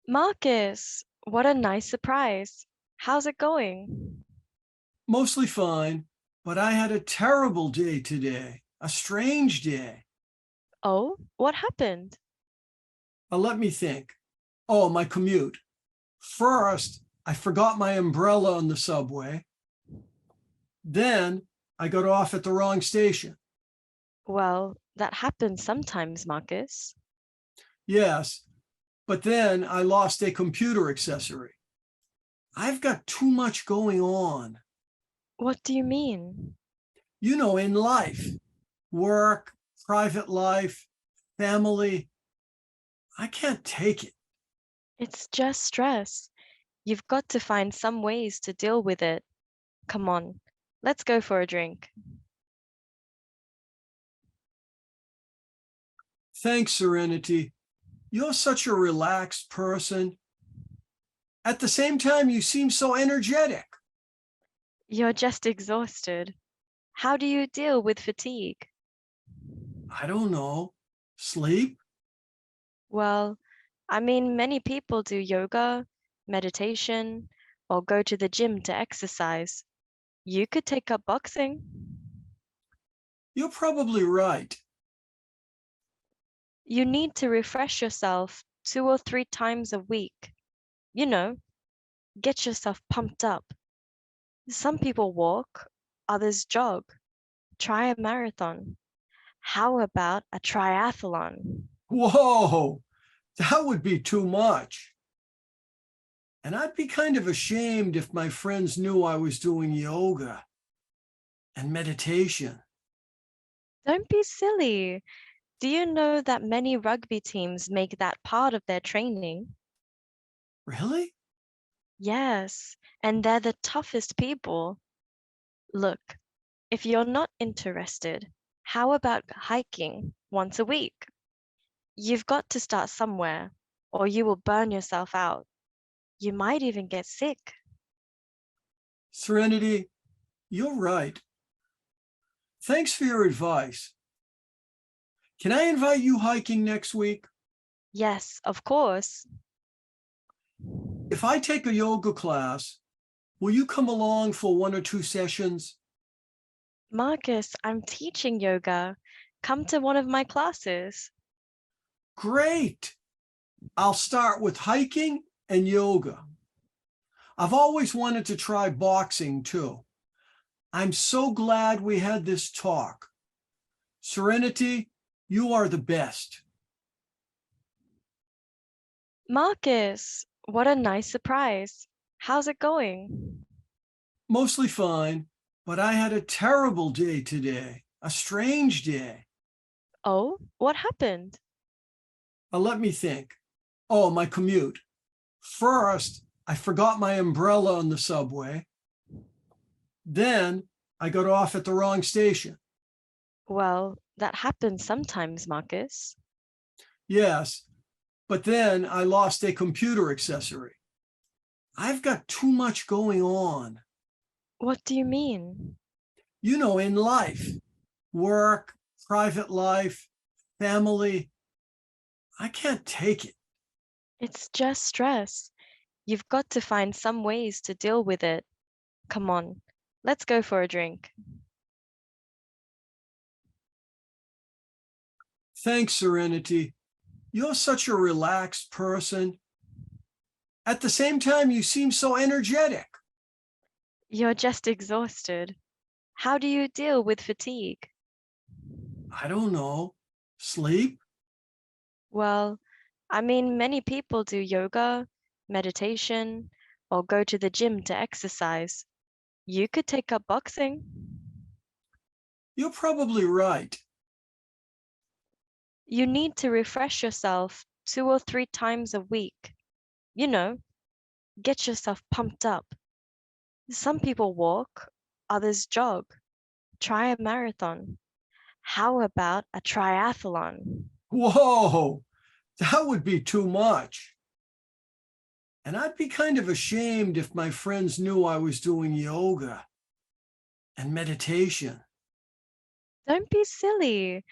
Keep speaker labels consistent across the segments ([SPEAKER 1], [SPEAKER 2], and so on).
[SPEAKER 1] Marcus, what a nice surprise. How's it going?
[SPEAKER 2] Mostly fine, but I had a terrible day today, a strange day.
[SPEAKER 1] Oh, what happened?
[SPEAKER 2] Let me think. Oh, my commute. First, I forgot my umbrella on the subway. Then I got off at the wrong station.
[SPEAKER 1] Well, that happens sometimes, Marcus.
[SPEAKER 2] Yes, but then I lost a computer accessory. I've got too much going on.
[SPEAKER 1] What do you mean?
[SPEAKER 2] You know, in life, work, private life, family. I can't take it.
[SPEAKER 1] It's just stress. You've got to find some ways to deal with it. Come on, let's go for a drink.
[SPEAKER 2] Thanks, Serenity. You're such a relaxed person. At the same time, you seem so energetic.
[SPEAKER 1] You're just exhausted. How do you deal with fatigue?
[SPEAKER 2] I don't know. Sleep?
[SPEAKER 1] Well, many people do yoga, meditation, or go to the gym to exercise. You could take up boxing.
[SPEAKER 2] You're probably right.
[SPEAKER 1] You need to refresh yourself 2 or 3 times a week. You know, get yourself pumped up. Some people walk, others jog. Try a marathon. How about a triathlon?
[SPEAKER 2] Whoa, that would be too much. And I'd be kind of ashamed if my friends knew I was doing yoga and meditation.
[SPEAKER 1] Don't be silly. Do you know that many rugby teams make that part of their training?
[SPEAKER 2] Really?
[SPEAKER 1] Yes, and they're the toughest people. Look, if you're not interested, how about hiking once a week? You've got to start somewhere, or you will burn yourself out. You might even get sick.
[SPEAKER 2] Serenity, you're right. Thanks for your advice. Can I invite you hiking next week?
[SPEAKER 1] Yes, of course.
[SPEAKER 2] If I take a yoga class, will you come along for 1 or 2 sessions?
[SPEAKER 1] Marcus, I'm teaching yoga. Come to one of my classes.
[SPEAKER 2] Great. I'll start with hiking and yoga. I've always wanted to try boxing too. I'm so glad we had this talk. Serenity, you are the best.
[SPEAKER 1] Marcus, what a nice surprise. How's it going?
[SPEAKER 2] Mostly fine, but I had a terrible day today, a strange day.
[SPEAKER 1] Oh, what happened?
[SPEAKER 2] Let me think. Oh, my commute. First, I forgot my umbrella on the subway. Then I got off at the wrong station.
[SPEAKER 1] Well, that happens sometimes, Marcus.
[SPEAKER 2] Yes, but then I lost a computer accessory. I've got too much going on.
[SPEAKER 1] What do you mean?
[SPEAKER 2] You know, in life, work, private life, family. I can't take it.
[SPEAKER 1] It's just stress. You've got to find some ways to deal with it. Come on, let's go for a drink.
[SPEAKER 2] Thanks, Serenity. You're such a relaxed person. At the same time, you seem so energetic.
[SPEAKER 1] You're just exhausted. How do you deal with fatigue?
[SPEAKER 2] I don't know. Sleep?
[SPEAKER 1] Well, many people do yoga, meditation, or go to the gym to exercise. You could take up boxing.
[SPEAKER 2] You're probably right.
[SPEAKER 1] You need to refresh yourself 2 or 3 times a week. You know, get yourself pumped up. Some people walk, others jog. Try a marathon. How about a triathlon?
[SPEAKER 2] Whoa, that would be too much. And I'd be kind of ashamed if my friends knew I was doing yoga and meditation.
[SPEAKER 1] Don't be silly.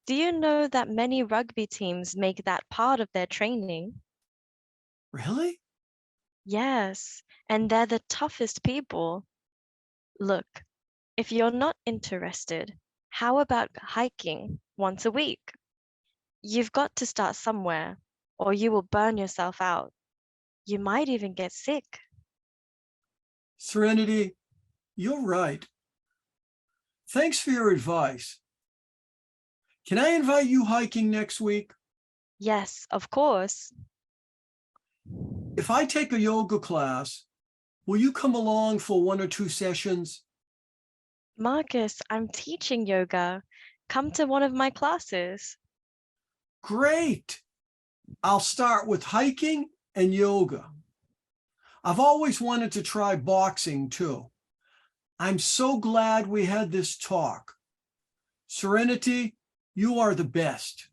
[SPEAKER 1] Do you know that many rugby teams make that part of their training?
[SPEAKER 2] Really?
[SPEAKER 1] Yes, and they're the toughest people. Look, if you're not interested, how about hiking once a week? You've got to start somewhere, or you will burn yourself out. You might even get sick.
[SPEAKER 2] Serenity, you're right. Thanks for your advice. Can I invite you hiking next week?
[SPEAKER 1] Yes, of course.
[SPEAKER 2] If I take a yoga class, will you come along for 1 or 2 sessions?
[SPEAKER 1] Marcus, I'm teaching yoga. Come to one of my classes.
[SPEAKER 2] Great. I'll start with hiking and yoga. I've always wanted to try boxing too. I'm so glad we had this talk. Serenity, you are the best.